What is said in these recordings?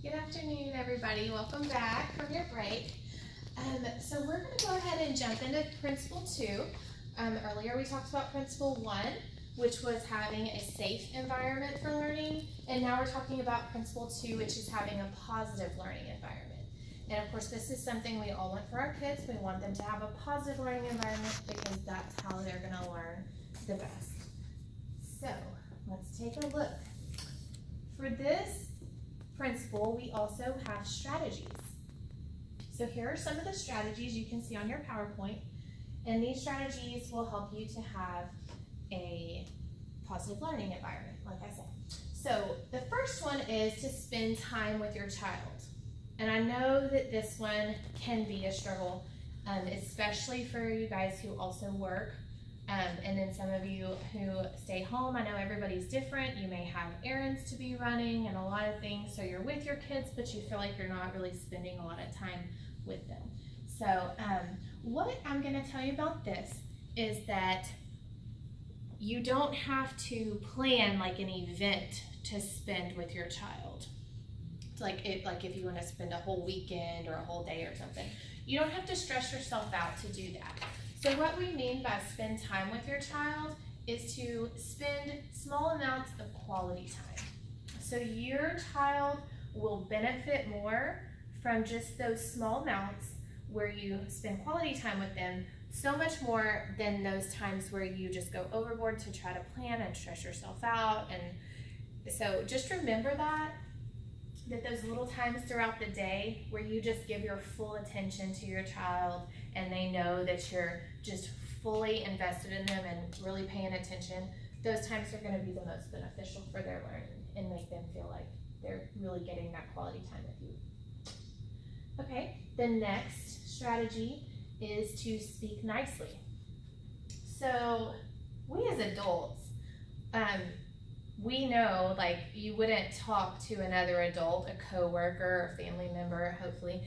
Good afternoon, everybody. Welcome back from your break. So we're going to go ahead and jump into Principle 2. Earlier we talked about Principle 1, which was having a safe environment for learning, and now we're talking about Principle 2, which is having a positive learning environment. And of course, this is something we all want for our kids. We want them to have a positive learning environment because that's how they're going to learn the best. So let's take a look. For this principle, we also have strategies. So here are some of the strategies you can see on your PowerPoint, and these strategies will help you to have a positive learning environment, like I said. So the first one is to spend time with your child. And I know that this one can be a struggle, especially for you guys who also work. And then some of you who stay home. I know everybody's different. You may have errands to be running and a lot of things, so you're with your kids, but you feel like you're not really spending a lot of time with them. So what I'm going to tell you about this is that you don't have to plan like an event to spend with your child. Like if you want to spend a whole weekend or a whole day or something. You don't have to stress yourself out to do that. So what we mean by spend time with your child is to spend small amounts of quality time. So your child will benefit more from just those small amounts where you spend quality time with them, so much more than those times where you just go overboard to try to plan and stress yourself out. And so just remember that those little times throughout the day where you just give your full attention to your child and they know that you're just fully invested in them and really paying attention, those times are going to be the most beneficial for their learning and make them feel like they're really getting that quality time with you. Okay, the next strategy is to speak nicely. So we as adults, we know, like, you wouldn't talk to another adult, a coworker or family member, hopefully,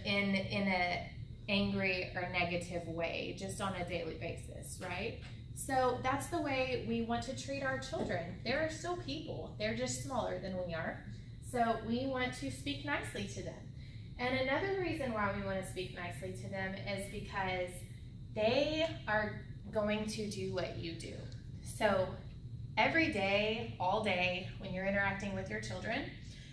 in a angry or negative way, just on a daily basis, right? So that's the way we want to treat our children. They're still people. They're just smaller than we are. So we want to speak nicely to them. And another reason why we want to speak nicely to them is because they are going to do what you do. So every day, all day, when you're interacting with your children,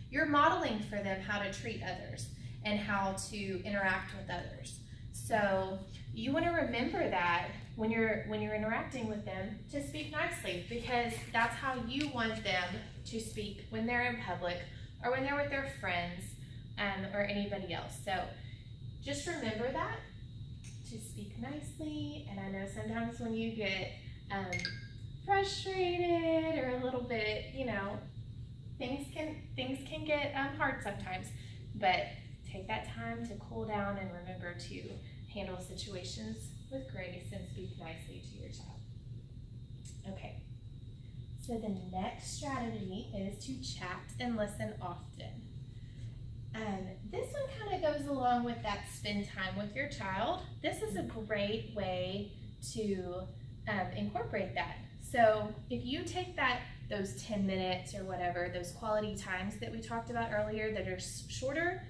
you're modeling for them how to treat others and how to interact with others. So you want to remember that when you're interacting with them, to speak nicely, because that's how you want them to speak when they're in public or when they're with their friends or anybody else. So just remember that, to speak nicely. And I know sometimes when you get frustrated or a little bit, things can get hard sometimes, but take that time to cool down and remember to handle situations with grace and speak nicely to your child. Okay, so the next strategy is to chat and listen often. This one kind of goes along with that spend time with your child. This is a great way to incorporate that. So if you take those 10 minutes or whatever, those quality times that we talked about earlier that are shorter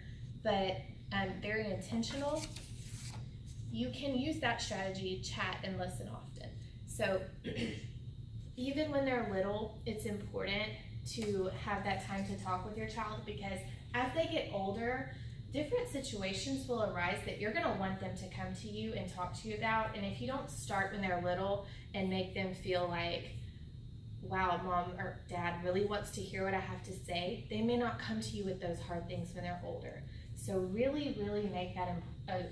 but very intentional, you can use that strategy, chat and listen often. So even when they're little, it's important to have that time to talk with your child, because as they get older, different situations will arise that you're going to want them to come to you and talk to you about. And if you don't start when they're little and make them feel like, wow, mom or dad really wants to hear what I have to say, they may not come to you with those hard things when they're older. So really, really make that an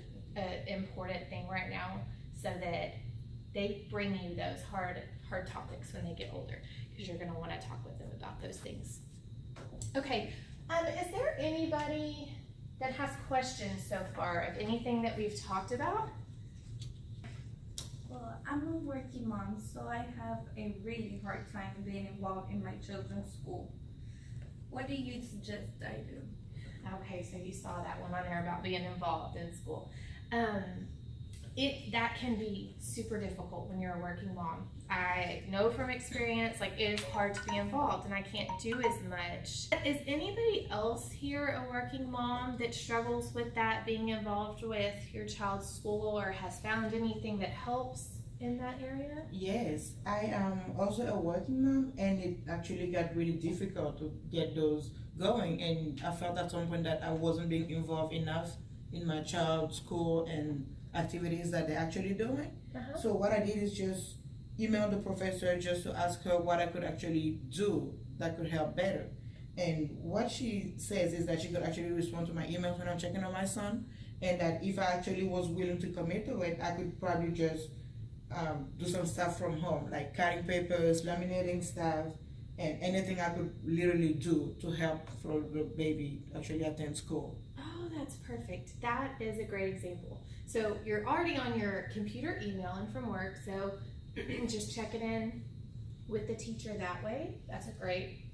important thing right now, so that they bring you those hard topics when they get older, because you're going to want to talk with them about those things. Okay, is there anybody that has questions so far of anything that we've talked about? Well, I'm a working mom, so I have a really hard time being involved in my children's school. What do you suggest I do? Okay, so you saw that one on there about being involved in school. That can be super difficult when you're a working mom. I know from experience, like it is hard to be involved and I can't do as much. Is anybody else here a working mom that struggles with that, being involved with your child's school, or has found anything that helps in that area? Yes, I am also a working mom, and it actually got really difficult to get those going. And I felt at some point that I wasn't being involved enough in my child's school and activities that they're actually doing. Uh-huh. So what I did is just email the professor just to ask her what I could actually do that could help better. And what she says is that she could actually respond to my emails when I'm checking on my son, and that if I actually was willing to commit to it, I could probably just do some stuff from home, like cutting papers, laminating stuff, and anything I could literally do to help for the baby actually attend school. Oh, that's perfect. That is a great example. So you're already on your computer emailing from work, so just checking in with the teacher that way. That's a great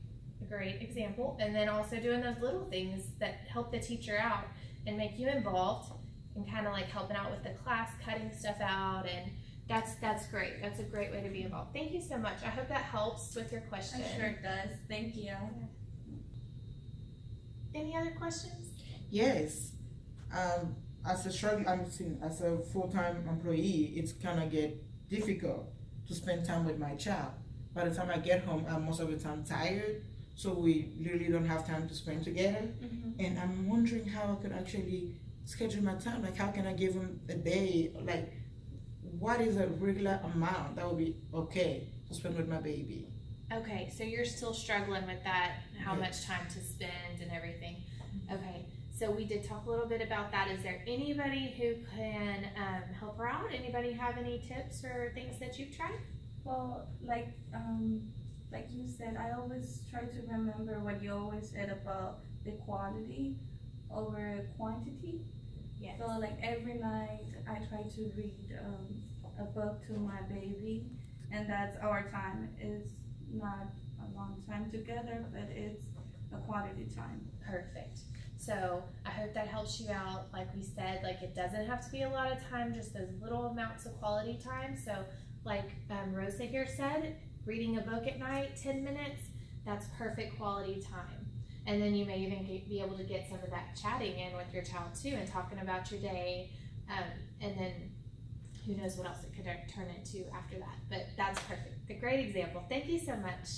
example. And then also doing those little things that help the teacher out and make you involved, and kind of like helping out with the class, cutting stuff out, and that's great. That's a great way to be involved. Thank you so much. I hope that helps with your question. I'm sure it does. Thank you. Any other questions? Yes, as a as a full-time employee, it's kind of get difficult to spend time with my child. By the time I get home, I'm most of the time tired, so we really don't have time to spend together. Mm-hmm. And I'm wondering how I could actually schedule my time. Like, how can I give him a day? Like, what is a regular amount that would be okay to spend with my baby? Okay, so you're still struggling with that, how Yes. much time to spend and everything. Okay, so we did talk a little bit about that. Is there anybody who can help her out? Anybody have any tips or things that you've tried? Well, like you said, I always try to remember what you always said about the quality over quantity. Yes. So like every night I try to read a book to my baby, and that's our time. It's not a long time together, but it's a quality time. Perfect. So I hope that helps you out. Like we said, like it doesn't have to be a lot of time, just those little amounts of quality time. So like Rosa here said, reading a book at night, 10 minutes, that's perfect quality time. And then you may even be able to get some of that chatting in with your child too, and talking about your day. And then who knows what else it could turn into after that. But that's perfect. A great example. Thank you so much.